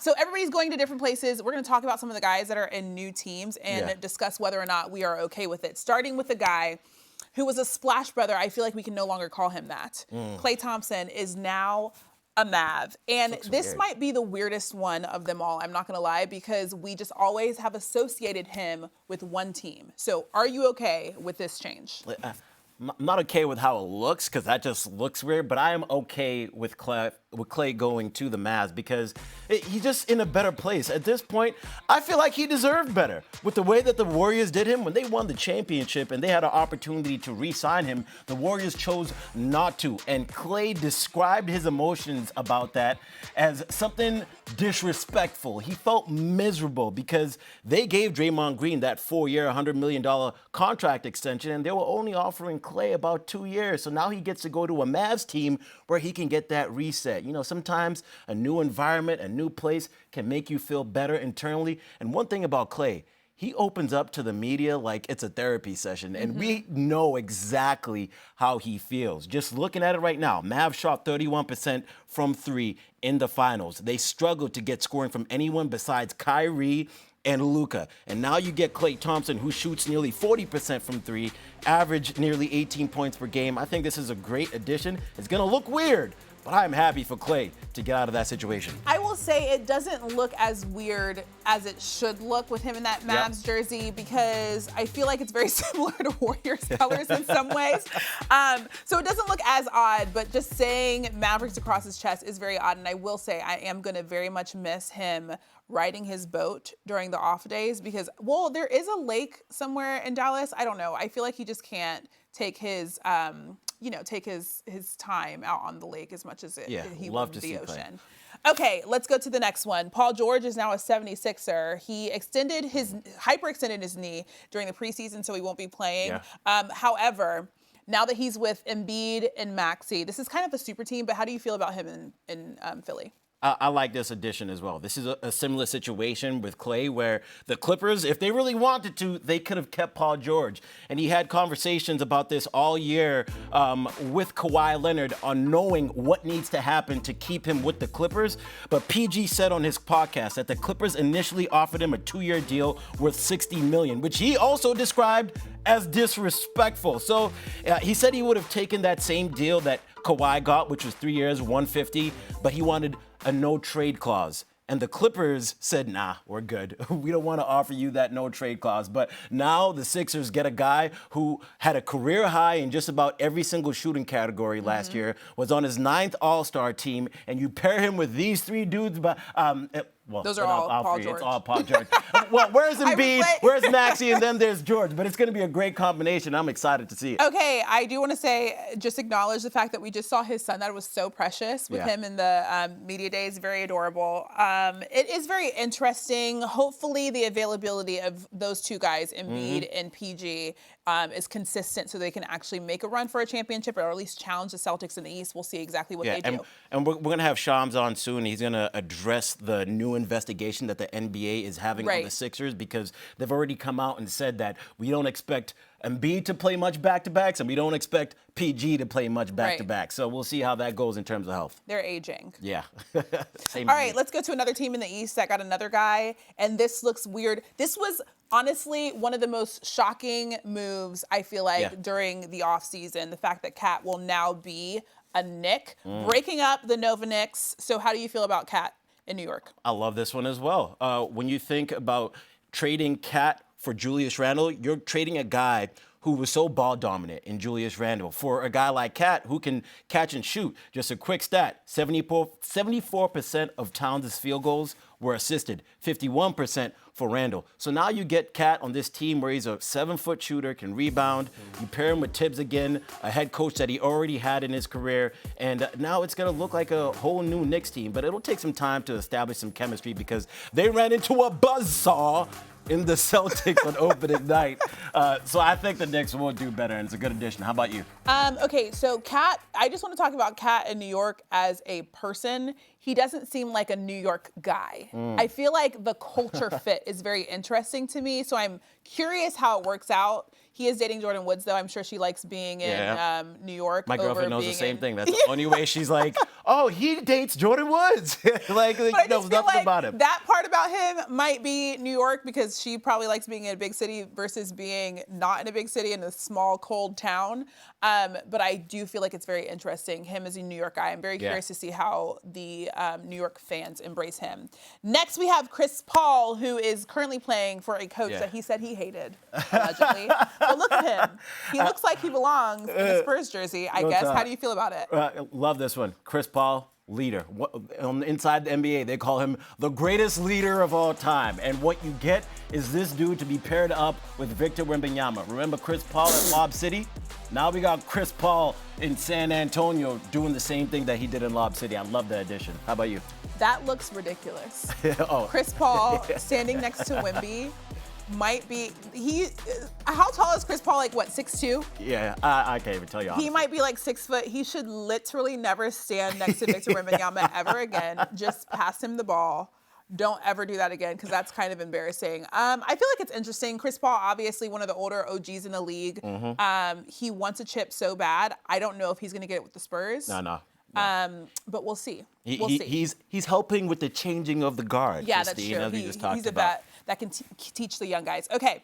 so everybody's going to different places. We're going to talk about some of the guys that are in new teams and discuss whether or not we are okay with it. Starting with the guy who was a splash brother. I feel like we can no longer call him that. Klay Thompson is now a Mav. And this might be the weirdest one of them all, I'm not going to lie, because we just always have associated him with one team. So are you okay with this change? I'm not okay with how it looks because that just looks weird, but I am okay with Klay going to the Mavs because he's just in a better place. At this point, I feel like he deserved better. With the way that the Warriors did him, when they won the championship and they had an opportunity to re-sign him, the Warriors chose not to. And Klay described his emotions about that as something disrespectful. He felt miserable because they gave Draymond Green that 4-year, $100 million contract extension, and they were only offering Klay about 2 years. So now he gets to go to a Mavs team where he can get that reset. You know, sometimes a new environment, a new place can make you feel better internally. And one thing about Klay, he opens up to the media like it's a therapy session, and we know exactly how he feels. Just looking at it right now, Mavs shot 31% from three in the finals. They struggled to get scoring from anyone besides Kyrie and Luka. And now you get Klay Thompson, who shoots nearly 40% from three, average nearly 18 points per game. I think this is a great addition. It's going to look weird, but I'm happy for Klay to get out of that situation. I will say it doesn't look as weird as it should look with him in that Mavs jersey because I feel like it's very similar to Warriors colors in some ways. So it doesn't look as odd, but just saying Mavericks across his chest is very odd. And I will say I am going to very much miss him riding his boat during the off days because, well, there is a lake somewhere in Dallas. I don't know. I feel like he just can't take his take his time out on the lake as much as he love would to the see ocean. Okay, let's go to the next one. Paul George is now a 76er. He hyperextended his knee during the preseason, so he won't be playing. However, now that he's with Embiid and Maxey, this is kind of a super team, but how do you feel about him in Philly? I like this addition as well. This is a similar situation with Klay where the Clippers, if they really wanted to, they could have kept Paul George. And he had conversations about this all year with Kawhi Leonard on knowing what needs to happen to keep him with the Clippers. But PG said on his podcast that the Clippers initially offered him a 2-year deal worth $60 million, which he also described as disrespectful. So he said he would have taken that same deal that Kawhi got, which was 3 years, $150, but he wanted a no-trade clause. And the Clippers said, nah, we're good. We don't want to offer you that no-trade clause. But now the Sixers get a guy who had a career high in just about every single shooting category last year, was on his 9th All-Star team, and you pair him with these three dudes, those are all Paul George. It's all Paul George. Well, where's Embiid? Where's Maxey? And then there's George. But it's going to be a great combination. I'm excited to see it. Okay, I do want to say, just acknowledge the fact that we just saw his son. That was so precious with him in the media days. Very adorable. It is very interesting. Hopefully, the availability of those two guys, Embiid and PG, is consistent so they can actually make a run for a championship or at least challenge the Celtics in the East. We'll see exactly what they do. And we're going to have Shams on soon. He's going to address the new investigation that the NBA is having on the Sixers because they've already come out and said that we don't expect Embiid to play much back-to-backs and we don't expect PG to play much back-to-back. So we'll see how that goes in terms of health. They're aging. Yeah. All right, let's go to another team in the East that got another guy, and this looks weird. This was honestly one of the most shocking moves, I feel like, during the offseason, the fact that Cat will now be a Knick, breaking up the Nova Knicks. So how do you feel about Cat in New York? I love this one as well. When you think about trading Cat for Julius Randle, you're trading a guy who was so ball dominant in Julius Randle for a guy like Cat who can catch and shoot. Just a quick stat, 74% of Towns' field goals were assisted, 51% for Randle. So now you get Cat on this team where he's a 7-foot shooter, can rebound. You pair him with Tibbs again, a head coach that he already had in his career. And now it's going to look like a whole new Knicks team. But it'll take some time to establish some chemistry because they ran into a buzzsaw in the Celtics on opening night. So I think the Knicks will do better, and it's a good addition. How about you? Okay, so Cat, I just want to talk about Cat in New York as a person. he doesn't seem like a New York guy. I feel like the culture fit is very interesting to me, so I'm curious how it works out. He is dating Jordan Woods, though. I'm sure she likes being in New York. My girlfriend knows the same thing. That's the only way she's like, oh, he dates Jordan Woods. like knows nothing about him. That part about him might be New York because she probably likes being in a big city versus being not in a big city in a small, cold town. But I do feel like it's very interesting. Him as a New York guy. I'm very curious to see how the New York fans embrace him. Next, we have Chris Paul, who is currently playing for a coach that he said he hated, allegedly. But look at him. He looks like he belongs in a Spurs jersey, I guess. How do you feel about it? Love this one. Chris Paul, leader. Inside the NBA, they call him the greatest leader of all time. And what you get is this dude to be paired up with Victor Wembanyama. Remember Chris Paul at Lob City? Now we got Chris Paul in San Antonio doing the same thing that he did in Lob City. I love the addition. How about you? That looks ridiculous. Oh. Chris Paul standing next to Wemby might be, how tall is Chris Paul? Like what, 6'2"? Yeah, I can't even tell you. Honestly. He might be like 6 foot. He should literally never stand next to Victor Wembanyama ever again. Just pass him the ball. Don't ever do that again because that's kind of embarrassing. I feel like it's interesting. Chris Paul, obviously one of the older OGs in the league. He wants a chip so bad. I don't know if he's going to get it with the Spurs. No. But we'll see. He's helping with the changing of the guard. Yeah, that's Christine, true. as we just talked He's a about. vet that can teach the young guys. Okay.